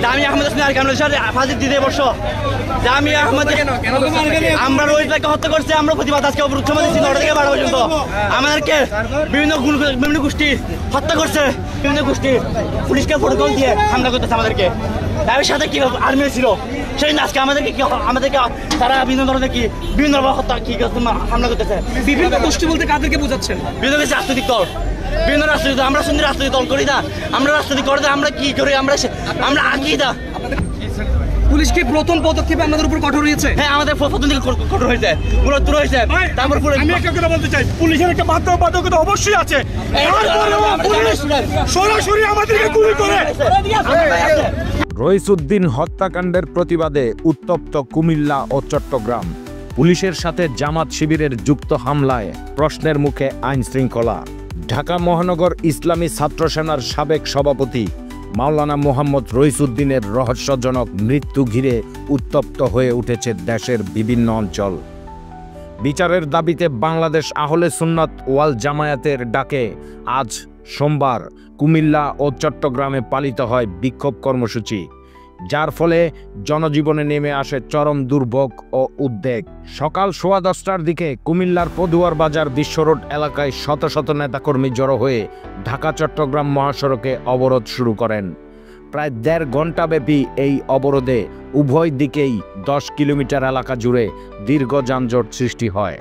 জামিয়া আহমদ ফাঁসি দিতে বসো। জামিয়া আহমদ আমরা রোহিত ভাইকে হত্যা করছে, আমরা প্রতিবাদ আজকে অবরোধ সময় দিচ্ছি 9টা থেকে 12 পর্যন্ত। আমাদেরকে বিভিন্ন গোষ্ঠী হত্যা করছে, বিভিন্ন গোষ্ঠী পুলিশকে প্রোটোকল দিয়ে হামলা করতেছে আমাদেরকে। তাদের সাথে কি আর্মি ছিল সেই আজকে আমাদেরকে তারা বিভিন্ন ধরনের বিভিন্ন হত্যা হামলা করতেছে। বিভিন্ন গোষ্ঠী বলতে কাদেরকে বোঝাচ্ছেন? বিভিন্ন রাজনৈতিক দল, বিভিন্ন রাজনৈতিক দল। আমরা সুন্দর রাজনৈতিক দল করি না, আমরা রাজনৈতিক করে আমরা কি করি, আমরা আকিদা। পুলিশ কি প্রথম পদক্ষেপে আমাদের উপর কঠোর হয়েছে? হ্যাঁ, আমাদের প্রথম থেকে কঠোর হয়েছে, গুরুত্ব হয়েছে। তারপর আমি একটা কথা বলতে চাই, পুলিশের একটা বাধ্যবাধকতা অবশ্যই আছে। সরাসরি আমাদেরকে গুলি করে। রইসুদ্দিন হত্যাকাণ্ডের প্রতিবাদে উত্তপ্ত কুমিল্লা ও চট্টগ্রাম। পুলিশের সাথে জামাত শিবিরের যুক্ত হামলায় প্রশ্নের মুখে আইন শৃঙ্খলা। ঢাকা মহানগর ইসলামী ছাত্র সেনার সাবেক সভাপতি মাওলানা মোহাম্মদ রইসুদ্দিনের রহস্যজনক মৃত্যু ঘিরে উত্তপ্ত হয়ে উঠেছে দেশের বিভিন্ন অঞ্চল। বিচারের দাবিতে বাংলাদেশ আহলে সুন্নাত ওয়াল জামায়াতের ডাকে আজ সোমবার কুমিল্লা ও চট্টগ্রামে পালিত হয় বিক্ষোভ কর্মসূচি, যার ফলে জনজীবনে নেমে আসে চরম দুর্ভোগ ও উদ্বেগ। সকাল 10:15টার দিকে কুমিল্লার পদুয়ার বাজার বিশ্ব রোড এলাকায় শত শত নেতাকর্মী জড়ো হয়ে ঢাকা চট্টগ্রাম মহাসড়কে অবরোধ শুরু করেন। প্রায় 1.5 ঘণ্টাব্যাপী এই অবরোধে উভয় দিকেই 10 কিলোমিটার এলাকা জুড়ে দীর্ঘ যানজট সৃষ্টি হয়।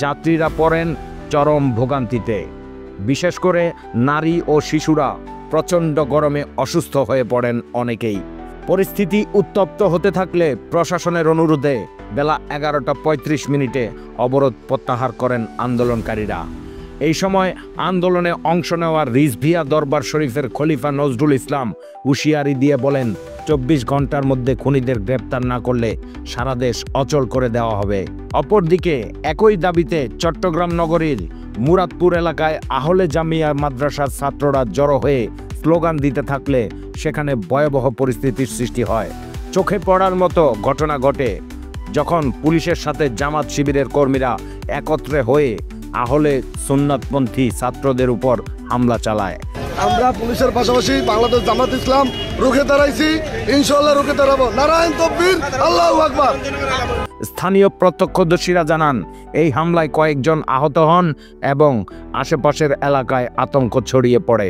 যাত্রীরা পড়েন চরম ভোগান্তিতে, বিশেষ করে নারী ও শিশুরা প্রচণ্ড গরমে অসুস্থ হয়ে পড়েন অনেকেই। পরিস্থিতি উত্তপ্ত হতে থাকলে প্রশাসনের অনুরোধে বেলা 11:35 অবরোধ প্রত্যাহার করেন আন্দোলনকারীরা। এই সময় আন্দোলনে অংশ নেওয়া রিজভিয়া দরবার শরীফের খলিফা নজরুল ইসলাম হুঁশিয়ারি দিয়ে বলেন, 24 ঘন্টার মধ্যে খুনিদের গ্রেপ্তার না করলে সারা দেশ অচল করে দেওয়া হবে। অপরদিকে একই দাবিতে চট্টগ্রাম নগরীর মুরাদপুর এলাকায় আহলে জামিয়া মাদ্রাসার ছাত্ররা জড়ো হয়ে স্লোগান দিতে থাকলে সেখানে ভয়াবহ পরিস্থিতির সৃষ্টি হয়। চোখে পড়ার মতো ঘটনা ঘটে যখন পুলিশের সাথে জামাত শিবিরের কর্মীরা একত্রে হয়ে আহলে সুন্নাতপন্থী ছাত্রদের উপর হামলা চালায়। আমরা পুলিশের পাশাপাশি বাংলাদেশ জামাত ইসলাম রুখে দাঁড়াইছি, ইনশাআল্লাহ রুখে দাঁড়াবো। নারায়ণ তাকবীর, আল্লাহু আকবার। স্থানীয় প্রত্যক্ষদর্শীরা জানান, এই হামলায় কয়েকজন আহত হন এবং আশেপাশের এলাকায় আতঙ্ক ছড়িয়ে পড়ে।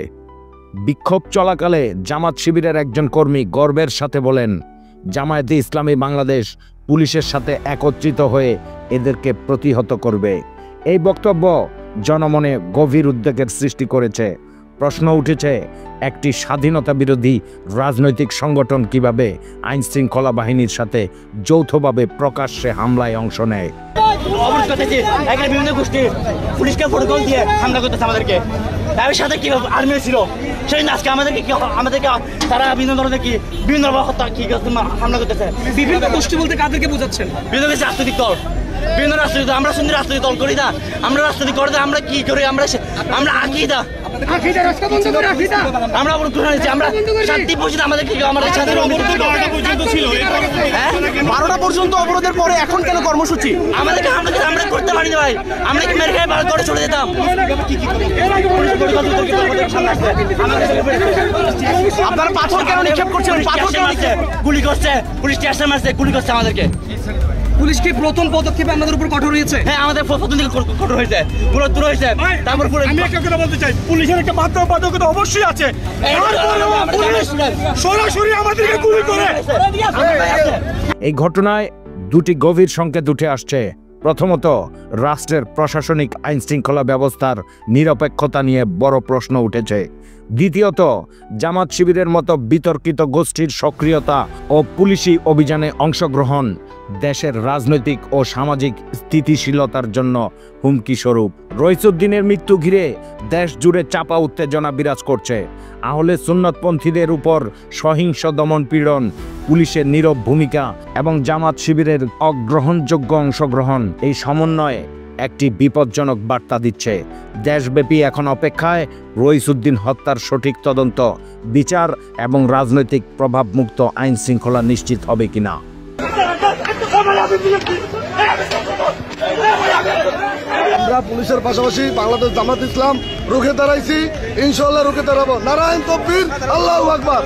বিক্ষোভ চলাকালে জামাত শিবিরের একজন কর্মী গর্বের সাথে বলেন, জামায়াতে ইসলামী বাংলাদেশ পুলিশের সাথে একত্রিত হয়ে এদেরকে প্রতিহত করবে। এই বক্তব্য জনমনে গভীর উদ্বেগের সৃষ্টি করেছে। প্রশ্ন উঠেছে, একটি স্বাধীনতা বিরোধী রাজনৈতিক সংগঠন কিভাবে আইন শৃঙ্খলা বাহিনীর সাথে যৌথভাবে প্রকাশ্যে হামলায় অংশ নেয়? বিভিন্ন গোষ্ঠী পুলিশকে প্রোটোকল দিয়ে হামলা করতেছে আমাদেরকে। তাদের সাথে কি আর্মি ছিল সেই আজকে আমাদেরকে তারা বিভিন্ন ধরনের বিভিন্ন হত্যা হামলা করতেছে। বিভিন্ন গোষ্ঠী বলতে কাদেরকে বোঝাচ্ছেন? বিভিন্ন রাজনৈতিক দল, বিভিন্ন রাজনৈতিক দল। আমরা সুন্দর রাজনৈতিক দল করি না, আমরা রাজনৈতিক করে আমরা কি করি, আমরা আকিদা। আমরা শান্তি পর্যন্ত আমাদের 12টা পর্যন্ত অবরোধের পরে এখন কেন কর্মসূচি? আমাদেরকে আমরা করতে পারিনি ভাই, আমরা কি মেরে খেয়ে করে চলে যেতাম। আপনারা পাথর কেন নিক্ষেপ করছেন? গুলি করছে, পুলিশ স্টেশন মারছে, গুলি করছে আমাদেরকে। পুলিশ কি প্রথম পদক্ষেপে আমাদের উপর কঠোর হয়েছে? হ্যাঁ, আমাদের প্রথম থেকে কঠোর হয়েছে, গুরুত্ব হয়েছে। তারপর আমি একটা কথা বলতে চাই, পুলিশের একটা বাধ্যবাধকতা অবশ্যই আছে। সরাসরি আমাদেরকে গুলি করে। এই ঘটনায় দুটি গভীর সংকেত উঠে আসছে। প্রথমত, রাষ্ট্রের প্রশাসনিক আইন শৃঙ্খলা ব্যবস্থার নিরপেক্ষতা নিয়ে বড় প্রশ্ন উঠেছে। দ্বিতীয়ত, জামাত শিবিরের মতো বিতর্কিত গোষ্ঠীর সক্রিয়তা ও পুলিশি অভিযানে অংশগ্রহণ দেশের রাজনৈতিক ও সামাজিক স্থিতিশীলতার জন্য হুমকি স্বরূপ। রইসুদ্দিনের মৃত্যু ঘিরে দেশ জুড়ে চাপা উত্তেজনা বিরাজ করছে। আহলে সুন্নাতপন্থীদের উপর সহিংস দমনপীড়ন, পুলিশের নীরব ভূমিকা এবং জামাত শিবিরের অগ্রহণযোগ্য অংশগ্রহণ এই সমন্বয়ে একটি বিপজ্জনক বার্তা দিচ্ছে। দেশব্যাপী এখন অপেক্ষায় রইসুদ্দিন হত্যার সঠিক তদন্ত, বিচার এবং রাজনৈতিক প্রভাবমুক্ত আইন শৃঙ্খলা নিশ্চিত হবে কিনা। আমরা পুলিশের পাশাপাশি বাংলাদেশ জামাত ইসলাম রুখে দাঁড়াইছি, ইনশাল্লাহ রুখে দাঁড়াবো। নারায়ণ তকবীর, আল্লাহু আকবার।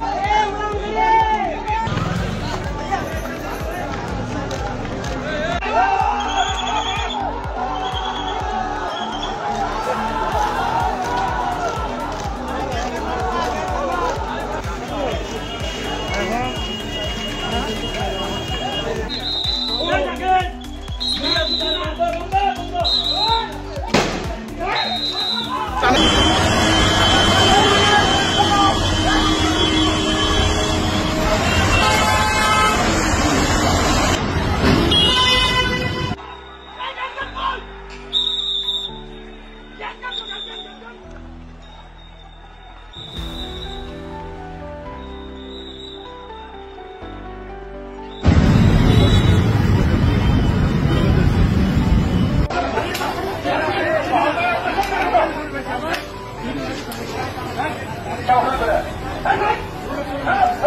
Hey!